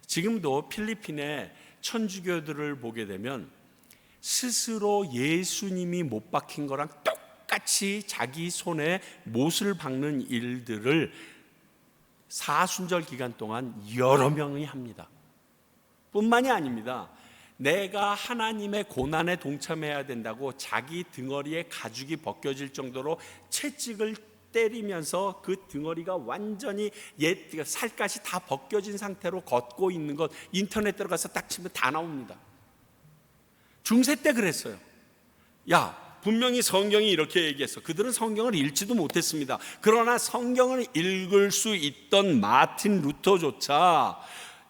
지금도 필리핀의 천주교들을 보게 되면 스스로 예수님이 못 박힌 거랑 똑같이 자기 손에 못을 박는 일들을 사순절 기간 동안 여러 명이 합니다. 뿐만이 아닙니다. 내가 하나님의 고난에 동참해야 된다고 자기 등허리에 가죽이 벗겨질 정도로 채찍을 때리면서 그 등허리가 완전히 살갗이 다 벗겨진 상태로 걷고 있는 것 인터넷 들어가서 딱 치면 다 나옵니다. 중세 때 그랬어요. 야, 분명히 성경이 이렇게 얘기했어. 그들은 성경을 읽지도 못했습니다. 그러나 성경을 읽을 수 있던 마틴 루터조차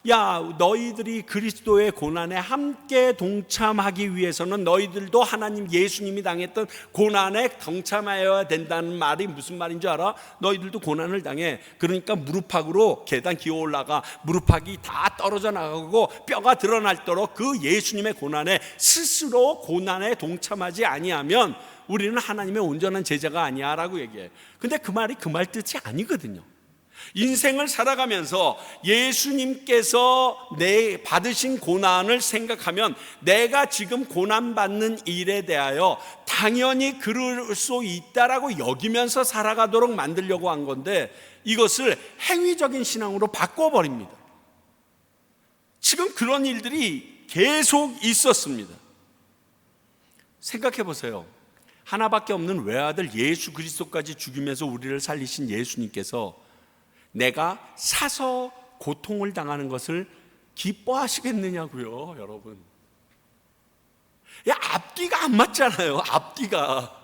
야, 너희들이 그리스도의 고난에 함께 동참하기 위해서는 너희들도 하나님 예수님이 당했던 고난에 동참하여야 된다는 말이 무슨 말인 줄 알아? 너희들도 고난을 당해. 그러니까 무릎팍으로 계단 기어 올라가 무릎팍이 다 떨어져 나가고 뼈가 드러날도록 그 예수님의 고난에 스스로 고난에 동참하지 아니하면 우리는 하나님의 온전한 제자가 아니야 라고 얘기해요. 근데 그 말이 그 말 뜻이 아니거든요. 인생을 살아가면서 예수님께서 내 받으신 고난을 생각하면 내가 지금 고난받는 일에 대하여 당연히 그럴 수 있다라고 여기면서 살아가도록 만들려고 한 건데 이것을 행위적인 신앙으로 바꿔버립니다. 지금 그런 일들이 계속 있었습니다. 생각해 보세요. 하나밖에 없는 외아들 예수 그리스도까지 죽이면서 우리를 살리신 예수님께서 내가 사서 고통을 당하는 것을 기뻐하시겠느냐고요, 여러분. 야, 앞뒤가 안 맞잖아요. 앞뒤가.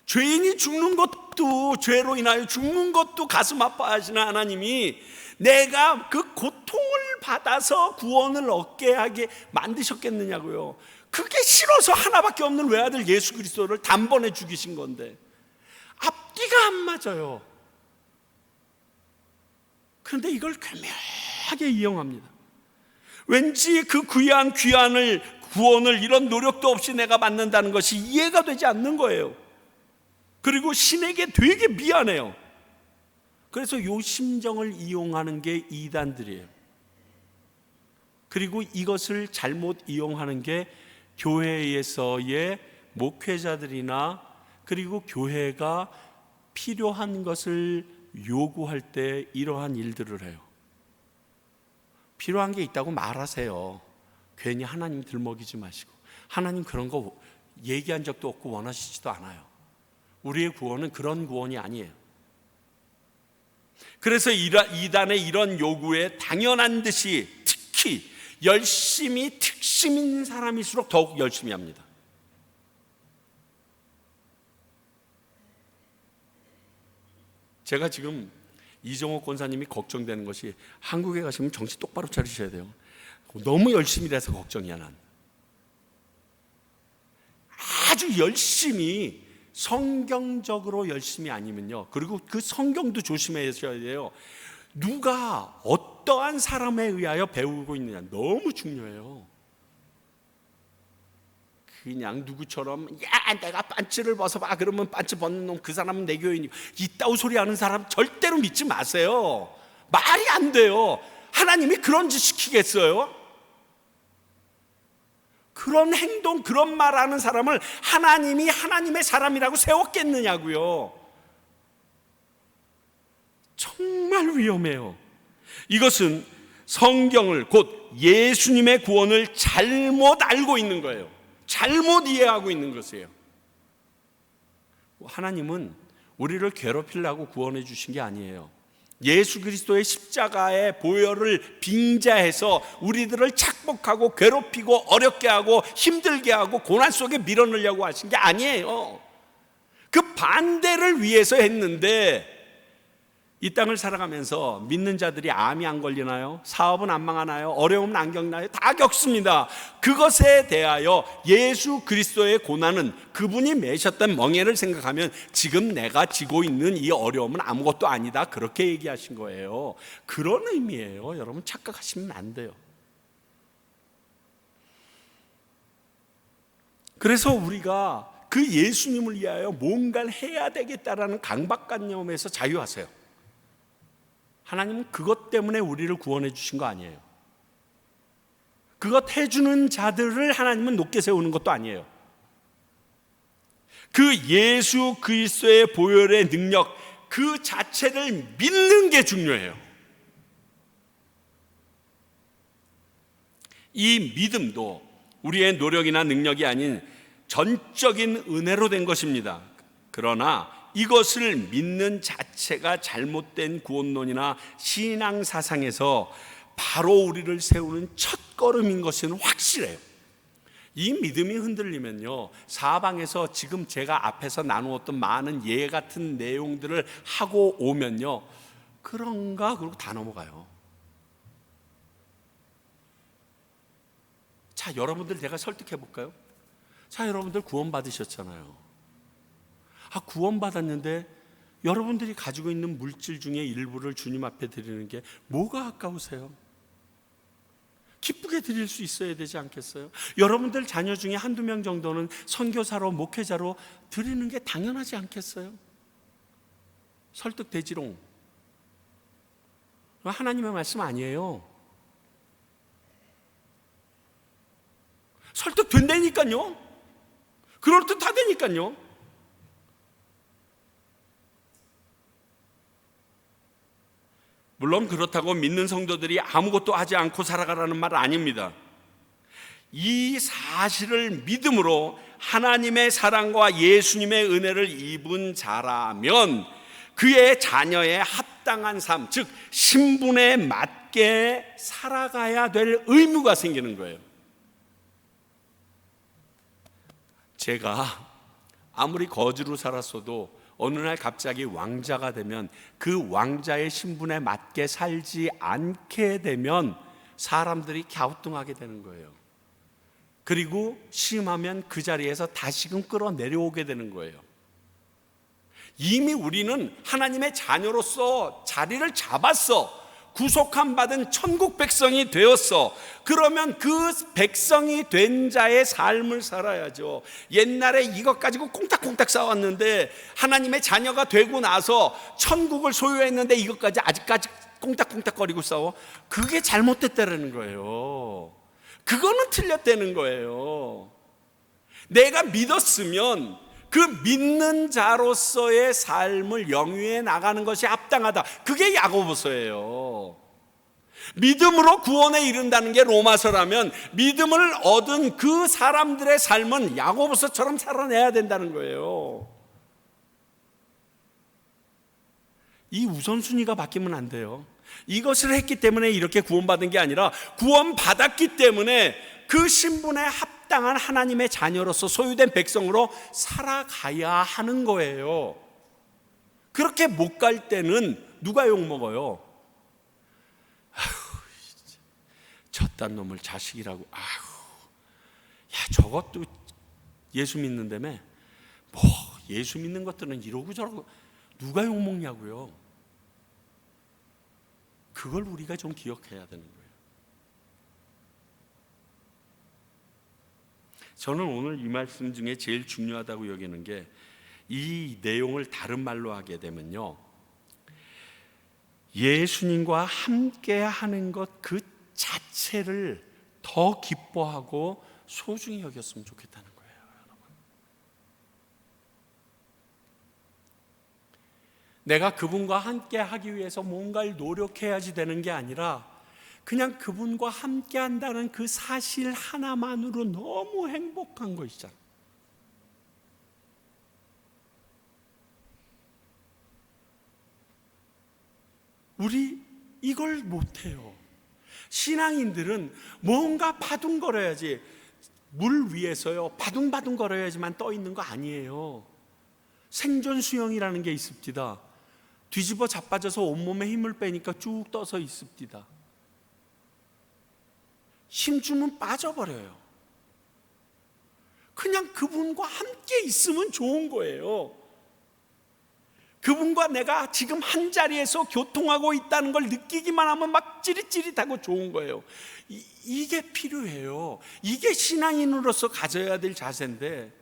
죄인이 죽는 것도, 죄로 인하여 죽는 것도 가슴 아파하시는 하나님이 내가 그 고통을 받아서 구원을 얻게 하게 만드셨겠느냐고요. 그게 싫어서 하나밖에 없는 외아들 예수 그리스도를 단번에 죽이신 건데 앞뒤가 안 맞아요. 그런데 이걸 교묘하게 이용합니다. 왠지 그 귀한 구원을 이런 노력도 없이 내가 받는다는 것이 이해가 되지 않는 거예요. 그리고 신에게 되게 미안해요. 그래서 이 심정을 이용하는 게 이단들이에요. 그리고 이것을 잘못 이용하는 게 교회에서의 목회자들이나 그리고 교회가 필요한 것을 요구할 때 이러한 일들을 해요. 필요한 게 있다고 말하세요. 괜히 하나님 들먹이지 마시고. 하나님 그런 거 얘기한 적도 없고 원하시지도 않아요. 우리의 구원은 그런 구원이 아니에요. 그래서 이단의 이런 요구에 당연한 듯이 특히 열심히 특심 있는 사람일수록 더욱 열심히 합니다. 제가 지금 이정옥 권사님이 걱정되는 것이 한국에 가시면 정신 똑바로 차리셔야 돼요. 너무 열심히 해서 걱정이야 난. 아주 열심히 성경적으로 열심히 아니면요. 그리고 그 성경도 조심하셔야 돼요. 누가 어떠한 사람에 의하여 배우고 있느냐 너무 중요해요. 그냥 누구처럼 야 내가 반츠를 벗어봐 그러면 반츠 벗는 놈 그 사람은 내 교인이고 이따위 소리 하는 사람 절대로 믿지 마세요. 말이 안 돼요. 하나님이 그런 짓 시키겠어요? 그런 행동 그런 말하는 사람을 하나님이 하나님의 사람이라고 세웠겠느냐고요. 정말 위험해요. 이것은 성경을 곧 예수님의 구원을 잘못 알고 있는 거예요. 잘못 이해하고 있는 것이에요. 하나님은 우리를 괴롭히려고 구원해 주신 게 아니에요. 예수 그리스도의 십자가의 보혈을 빙자해서 우리들을 착복하고 괴롭히고 어렵게 하고 힘들게 하고 고난 속에 밀어넣으려고 하신 게 아니에요. 그 반대를 위해서 했는데 이 땅을 살아가면서 믿는 자들이 암이 안 걸리나요? 사업은 안 망하나요? 어려움은 안 겪나요? 다 겪습니다. 그것에 대하여 예수 그리스도의 고난은 그분이 매셨던 멍에를 생각하면 지금 내가 지고 있는 이 어려움은 아무것도 아니다 그렇게 얘기하신 거예요. 그런 의미예요. 여러분 착각하시면 안 돼요. 그래서 우리가 그 예수님을 위하여 뭔가를 해야 되겠다라는 강박관념에서 자유하세요. 하나님은 그것 때문에 우리를 구원해 주신 거 아니에요. 그것 해주는 자들을 하나님은 높게 세우는 것도 아니에요. 그 예수 그리스도의 보혈의 능력 그 자체를 믿는 게 중요해요. 이 믿음도 우리의 노력이나 능력이 아닌 전적인 은혜로 된 것입니다. 그러나 이것을 믿는 자체가 잘못된 구원론이나 신앙사상에서 바로 우리를 세우는 첫걸음인 것은 확실해요. 이 믿음이 흔들리면요, 사방에서 지금 제가 앞에서 나누었던 많은 예 같은 내용들을 하고 오면요, 그런가 그러고 다 넘어가요. 자, 여러분들 제가 설득해 볼까요? 자, 여러분들 구원 받으셨잖아요. 구원 받았는데 여러분들이 가지고 있는 물질 중에 일부를 주님 앞에 드리는 게 뭐가 아까우세요? 기쁘게 드릴 수 있어야 되지 않겠어요? 여러분들 자녀 중에 한두 명 정도는 선교사로 목회자로 드리는 게 당연하지 않겠어요? 설득되지롱. 하나님의 말씀 아니에요. 설득된다니까요. 그럴듯하다니까요. 물론 그렇다고 믿는 성도들이 아무것도 하지 않고 살아가라는 말 아닙니다. 이 사실을 믿음으로 하나님의 사랑과 예수님의 은혜를 입은 자라면 그의 자녀의 합당한 삶, 즉 신분에 맞게 살아가야 될 의무가 생기는 거예요. 제가 아무리 거지로 살았어도 어느 날 갑자기 왕자가 되면 그 왕자의 신분에 맞게 살지 않게 되면 사람들이 갸우뚱하게 되는 거예요. 그리고 심하면 그 자리에서 다시금 끌어내려오게 되는 거예요. 이미 우리는 하나님의 자녀로서 자리를 잡았어. 구속함 받은 천국 백성이 되었어. 그러면 그 백성이 된 자의 삶을 살아야죠. 옛날에 이것 가지고 콩닥콩닥 싸웠는데 하나님의 자녀가 되고 나서 천국을 소유했는데 이것까지 아직까지 콩닥콩닥거리고 싸워. 그게 잘못됐다는 거예요. 그거는 틀렸다는 거예요. 내가 믿었으면 그 믿는 자로서의 삶을 영위해 나가는 것이 합당하다. 그게 야고보서예요. 믿음으로 구원에 이른다는 게 로마서라면 믿음을 얻은 그 사람들의 삶은 야고보서처럼 살아내야 된다는 거예요. 이 우선순위가 바뀌면 안 돼요. 이것을 했기 때문에 이렇게 구원받은 게 아니라 구원받았기 때문에 그 신분에 합당한 하나님의 자녀로서 소유된 백성으로 살아가야 하는 거예요. 그렇게 못 갈 때는 누가 욕먹어요? 저딴 놈을 자식이라고. 야, 저것도 예수 믿는다며. 뭐 예수 믿는 것들은 이러고 저러고. 누가 욕먹냐고요. 그걸 우리가 좀 기억해야 되는 거예요. 저는 오늘 이 말씀 중에 제일 중요하다고 여기는 게 이 내용을 다른 말로 하게 되면요, 예수님과 함께 하는 것 그 자체를 더 기뻐하고 소중히 여겼으면 좋겠다는 거예요. 여러분, 내가 그분과 함께 하기 위해서 뭔가를 노력해야지 되는 게 아니라 그냥 그분과 함께 한다는 그 사실 하나만으로 너무 행복한 것이잖아요. 우리 이걸 못해요. 신앙인들은 뭔가 바둥거려야지, 물 위에서요 바둥바둥거려야지만 떠 있는 거 아니에요. 생존 수영이라는 게 있습니다. 뒤집어 자빠져서 온몸에 힘을 빼니까 쭉 떠서 있습니다. 힘주면 빠져버려요. 그냥 그분과 함께 있으면 좋은 거예요. 그분과 내가 지금 한 자리에서 교통하고 있다는 걸 느끼기만 하면 막 찌릿찌릿하고 좋은 거예요. 이게 필요해요. 이게 신앙인으로서 가져야 될 자세인데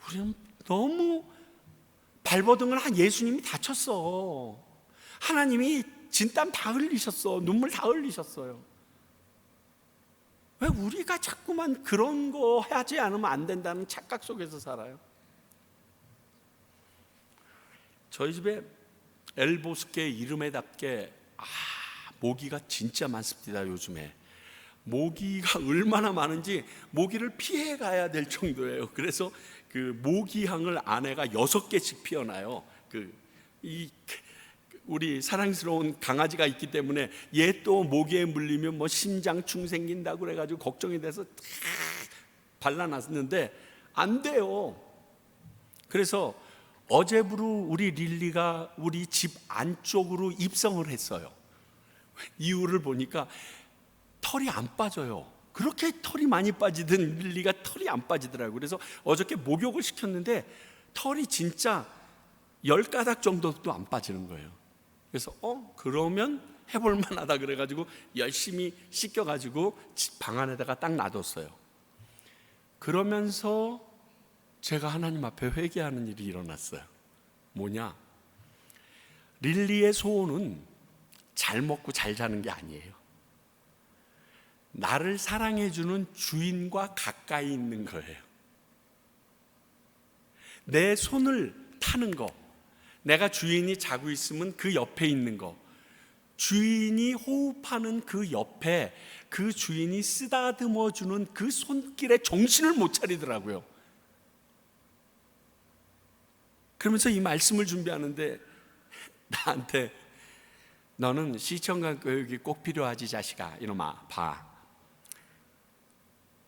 우리는 너무 발버둥을 한 예수님이 다쳤어. 하나님이 진땀 다 흘리셨어. 눈물 다 흘리셨어요. 왜 우리가 자꾸만 그런 거 하지 않으면 안 된다는 착각 속에서 살아요? 저희 집에 엘보스케 이름에답게 모기가 진짜 많습니다. 요즘에 모기가 얼마나 많은지 모기를 피해 가야 될 정도예요. 그래서 그 모기향을 아내가 6개씩 피워놔요. 우리 사랑스러운 강아지가 있기 때문에 얘 또 모기에 물리면 뭐 심장충 생긴다고 그래가지고 걱정이 돼서 다 발라놨는데 안 돼요. 그래서 어제부로 우리 릴리가 우리 집 안쪽으로 입성을 했어요. 이유를 보니까 털이 안 빠져요. 그렇게 털이 많이 빠지던 릴리가 털이 안 빠지더라고요. 그래서 어저께 목욕을 시켰는데 털이 진짜 10가닥 정도도 안 빠지는 거예요. 그래서 그러면 해볼 만하다 그래가지고 열심히 씻겨가지고 방 안에다가 딱 놔뒀어요. 그러면서 제가 하나님 앞에 회개하는 일이 일어났어요. 뭐냐? 릴리의 소원은 잘 먹고 잘 자는 게 아니에요. 나를 사랑해주는 주인과 가까이 있는 거예요. 내 손을 타는 거, 내가 주인이 자고 있으면 그 옆에 있는 거, 주인이 호흡하는 그 옆에 그 주인이 쓰다듬어 주는 그 손길에 정신을 못 차리더라고요. 그러면서 이 말씀을 준비하는데 나한테 너는 시청관 교육이 꼭 필요하지 자식아. 이놈아 봐,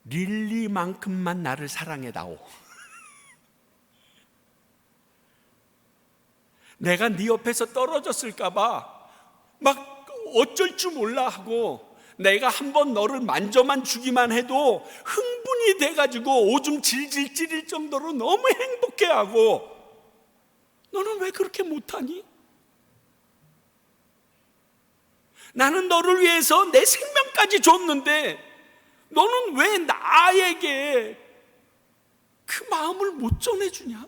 릴리만큼만 나를 사랑해다오. 내가 네 옆에서 떨어졌을까봐 막 어쩔 줄 몰라 하고 내가 한번 너를 만져만 주기만 해도 흥분이 돼가지고 오줌 질질 찌릴 정도로 너무 행복해하고 너는 왜 그렇게 못하니? 나는 너를 위해서 내 생명까지 줬는데 너는 왜 나에게 그 마음을 못 전해주냐?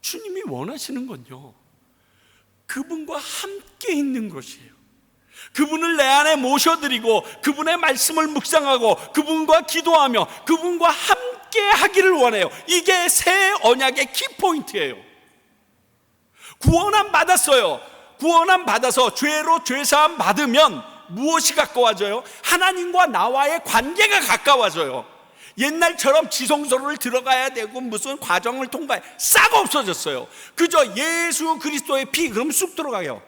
주님이 원하시는 건요, 그분과 함께 있는 것이에요. 그분을 내 안에 모셔드리고 그분의 말씀을 묵상하고 그분과 기도하며 그분과 함께 하기를 원해요. 이게 새 언약의 키포인트예요. 구원함 받았어요. 구원함 받아서 죄로 죄사함 받으면 무엇이 가까워져요? 하나님과 나와의 관계가 가까워져요. 옛날처럼 지성소를 들어가야 되고 무슨 과정을 통과해 싹 없어졌어요. 그저 예수 그리스도의 피, 그럼 쑥 들어가요.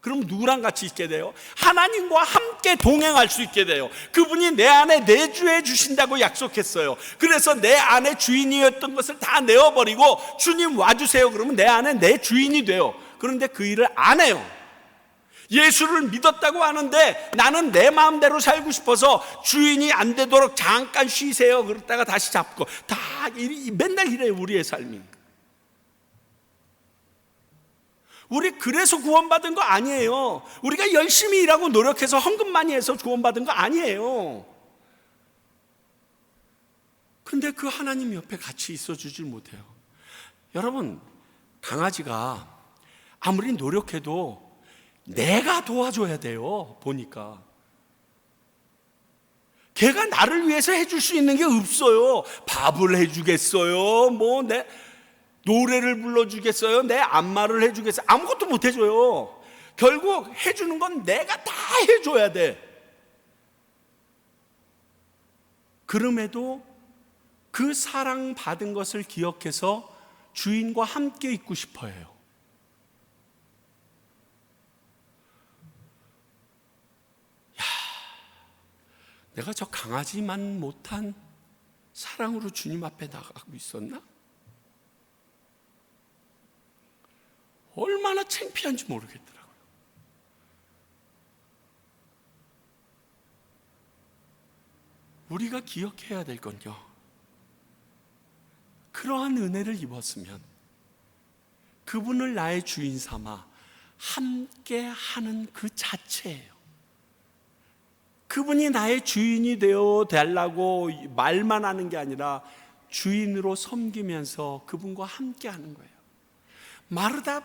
그럼 누구랑 같이 있게 돼요? 하나님과 함께 동행할 수 있게 돼요. 그분이 내 안에 내주해 주신다고 약속했어요. 그래서 내 안에 주인이었던 것을 다 내어버리고 주님 와주세요 그러면 내 안에 내 주인이 돼요. 그런데 그 일을 안 해요. 예수를 믿었다고 하는데 나는 내 마음대로 살고 싶어서 주인이 안 되도록 잠깐 쉬세요 그러다가 다시 잡고 다 맨날 이래요. 우리의 삶이. 우리 그래서 구원받은 거 아니에요. 우리가 열심히 일하고 노력해서 헌금 많이 해서 구원받은 거 아니에요. 근데 그 하나님 옆에 같이 있어주질 못해요. 여러분, 강아지가 아무리 노력해도 내가 도와줘야 돼요. 보니까 걔가 나를 위해서 해줄 수 있는 게 없어요. 밥을 해주겠어요? 뭐 내 노래를 불러주겠어요? 내 안마를 해주겠어요? 아무것도 못 해줘요. 결국 해주는 건 내가 다 해줘야 돼. 그럼에도 그 사랑받은 것을 기억해서 주인과 함께 있고 싶어 해요. 내가 저 강아지만 못한 사랑으로 주님 앞에 나가고 있었나? 얼마나 창피한지 모르겠더라고요. 우리가 기억해야 될 건요, 그러한 은혜를 입었으면 그분을 나의 주인 삼아 함께 하는 그 자체예요. 그분이 나의 주인이 되어 달라고 말만 하는 게 아니라 주인으로 섬기면서 그분과 함께 하는 거예요. 마르다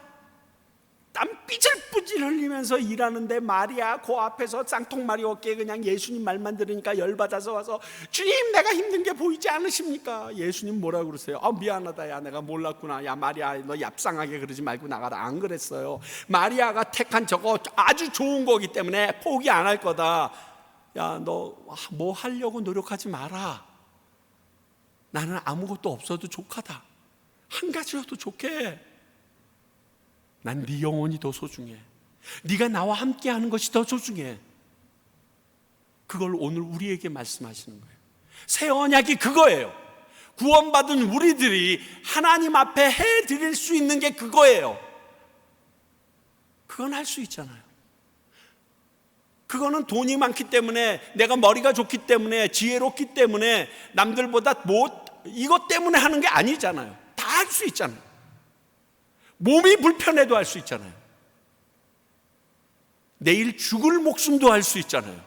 땀 삐질삐질 흘리면서 일하는데 마리아 그 앞에서 쌍통마리 어깨에 그냥 예수님 말만 들으니까 열받아서 와서 주님 내가 힘든 게 보이지 않으십니까? 예수님 뭐라고 그러세요? 미안하다, 야 내가 몰랐구나, 야 마리아 너 얍상하게 그러지 말고 나가라. 안 그랬어요. 마리아가 택한 저거 아주 좋은 거기 때문에 포기 안 할 거다. 야 너 뭐 하려고 노력하지 마라. 나는 아무것도 없어도 족하다. 한 가지여도 좋게. 난 네 영혼이 더 소중해. 네가 나와 함께 하는 것이 더 소중해. 그걸 오늘 우리에게 말씀하시는 거예요. 새 언약이 그거예요. 구원받은 우리들이 하나님 앞에 해드릴 수 있는 게 그거예요. 그건 할 수 있잖아요. 그거는 돈이 많기 때문에, 내가 머리가 좋기 때문에, 지혜롭기 때문에, 남들보다 이것 때문에 하는 게 아니잖아요. 다 할 수 있잖아요. 몸이 불편해도 할 수 있잖아요. 내일 죽을 목숨도 할 수 있잖아요.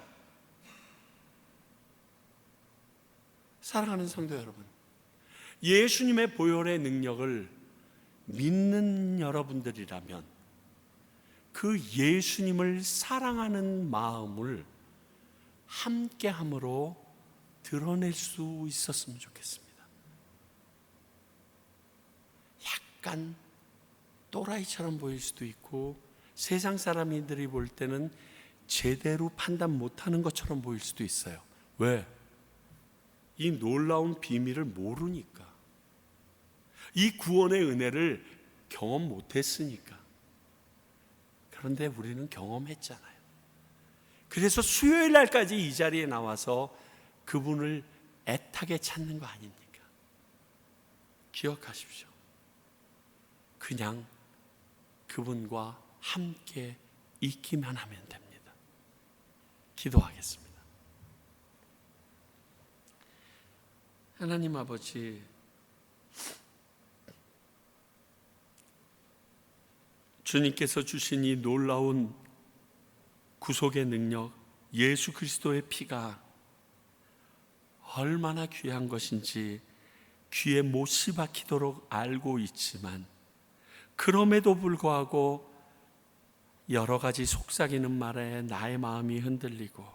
사랑하는 성도 여러분, 예수님의 보혈의 능력을 믿는 여러분들이라면 그 예수님을 사랑하는 마음을 함께함으로 드러낼 수 있었으면 좋겠습니다. 약간 또라이처럼 보일 수도 있고 세상 사람들이 볼 때는 제대로 판단 못하는 것처럼 보일 수도 있어요. 왜? 이 놀라운 비밀을 모르니까. 이 구원의 은혜를 경험 못했으니까. 그런데 우리는 경험했잖아요. 그래서 수요일 날까지 이 자리에 나와서 그분을 애타게 찾는 거 아닙니까? 기억하십시오. 그냥 그분과 함께 있기만 하면 됩니다. 기도하겠습니다. 하나님 아버지, 주님께서 주신 이 놀라운 구속의 능력, 예수 그리스도의 피가 얼마나 귀한 것인지 귀에 못이 박히도록 알고 있지만, 그럼에도 불구하고 여러 가지 속삭이는 말에 나의 마음이 흔들리고,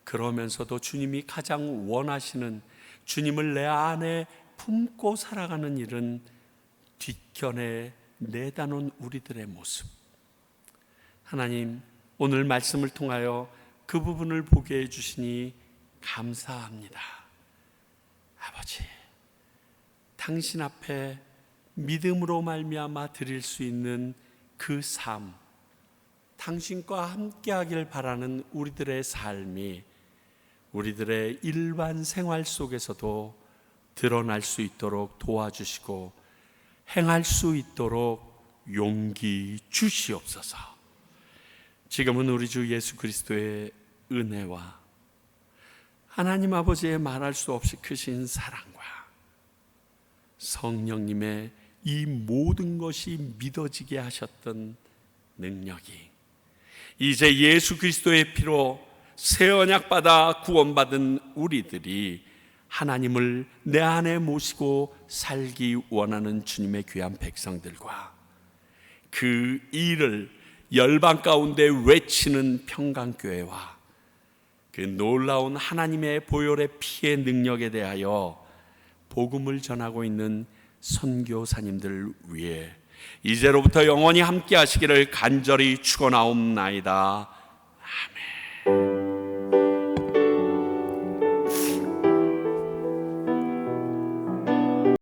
그러면서도 주님이 가장 원하시는 주님을 내 안에 품고 살아가는 일은 뒷견에 내다 놓은 우리들의 모습. 하나님, 오늘 말씀을 통하여 그 부분을 보게 해주시니 감사합니다. 아버지, 당신 앞에 믿음으로 말미암아 드릴 수 있는 그 삶, 당신과 함께하길 바라는 우리들의 삶이 우리들의 일반 생활 속에서도 드러날 수 있도록 도와주시고 행할 수 있도록 용기 주시옵소서. 지금은 우리 주 예수 그리스도의 은혜와 하나님 아버지의 말할 수 없이 크신 사랑과 성령님의 이 모든 것이 믿어지게 하셨던 능력이 이제 예수 그리스도의 피로 새 언약 받아 구원받은 우리들이 하나님을 내 안에 모시고 살기 원하는 주님의 귀한 백성들과 그 일을 열방 가운데 외치는 평강교회와 그 놀라운 하나님의 보혈의 피의 능력에 대하여 복음을 전하고 있는 선교사님들 위해 이제로부터 영원히 함께 하시기를 간절히 축원하옵나이다. 아멘.